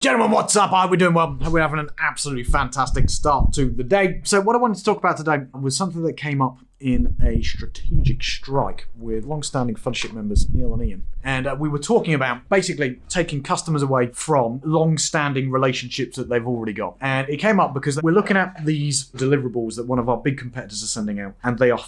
Gentlemen, what's up? How are we doing? Well, we're having an absolutely fantastic start to the day. So what I wanted to talk about today was something that came up in a strategic strike with long-standing Fellowship members Neil and Ian. And we were talking about basically taking customers away from long-standing relationships that they've already got. And it came up because we're looking at these deliverables that one of our big competitors are sending out, and they are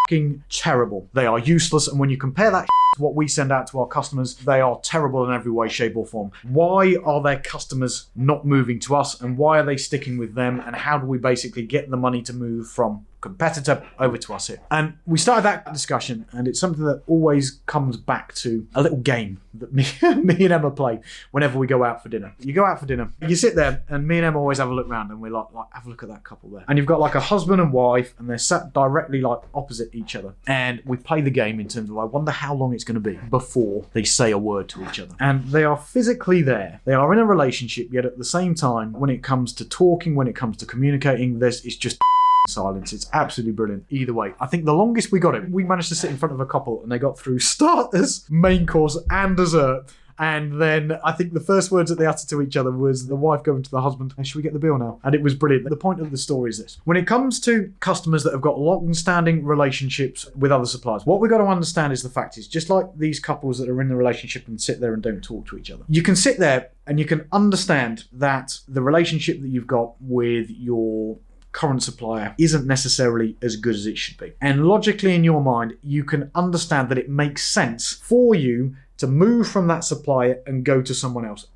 fucking terrible. They are useless, and when you compare that to what we send out to our customers, they are terrible in every way, shape or form. Why are their customers not moving to us, and why are they sticking with them, and how do we basically get the money to move from competitor over to us here? And we started that discussion, and it's something that always comes back to a little game that me and Emma play whenever we go out for dinner. You go out for dinner, you sit there, and me and Emma always have a look around, and we're like have a look at that couple there. And you've got like a husband and wife, and they're sat directly like opposite each other. And we play the game in terms of, I wonder how long it's going to be before they say a word to each other. And they are physically there. They are in a relationship, yet at the same time, when it comes to talking, when it comes to communicating, it's just silence. It's absolutely brilliant. Either way, I think the longest we got it, we managed to sit in front of a couple and they got through starters, main course and dessert. And then I think the first words that they uttered to each other was the wife going to the husband, "Hey, should we get the bill now?" And it was brilliant. The point of the story is this. When it comes to customers that have got long-standing relationships with other suppliers, what we've got to understand is the fact is, just like these couples that are in the relationship and sit there and don't talk to each other, you can sit there and you can understand that the relationship that you've got with your current supplier isn't necessarily as good as it should be. And logically in your mind, you can understand that it makes sense for you to move from that supplier and go to someone else.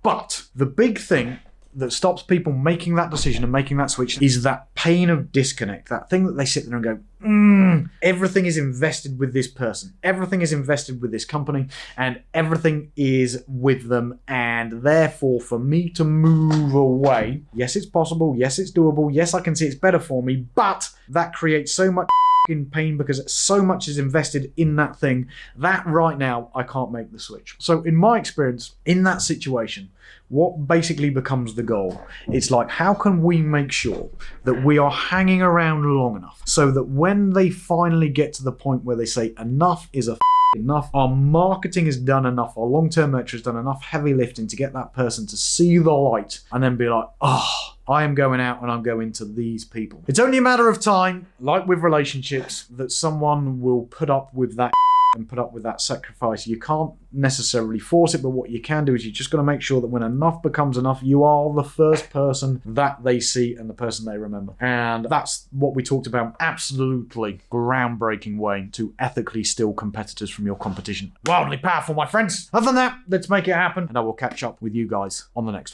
But the big thing that stops people making that decision and making that switch is that pain of disconnect, that thing that they sit there and go, everything is invested with this person, everything is invested with this company, and everything is with them, and therefore for me to move away, yes, it's possible, yes, it's doable, yes, I can see it's better for me, but that creates so much in pain because so much is invested in that thing that right now I can't make the switch. So in my experience, in that situation, what basically becomes the goal? It's like, how can we make sure that we are hanging around long enough so that when they finally get to the point where they say enough is enough, our marketing has done enough, our long-term nurture has done enough heavy lifting to get that person to see the light and then be like, I am going out and I'm going to these people. It's only a matter of time, like with relationships, that someone will put up with that and put up with that sacrifice. You can't necessarily force it, but what you can do is you just got to make sure that when enough becomes enough, you are the first person that they see and the person they remember. And that's what we talked about. Absolutely groundbreaking way to ethically steal competitors from your competition. Wildly powerful, my friends. Other than that, let's make it happen, and I will catch up with you guys on the next one.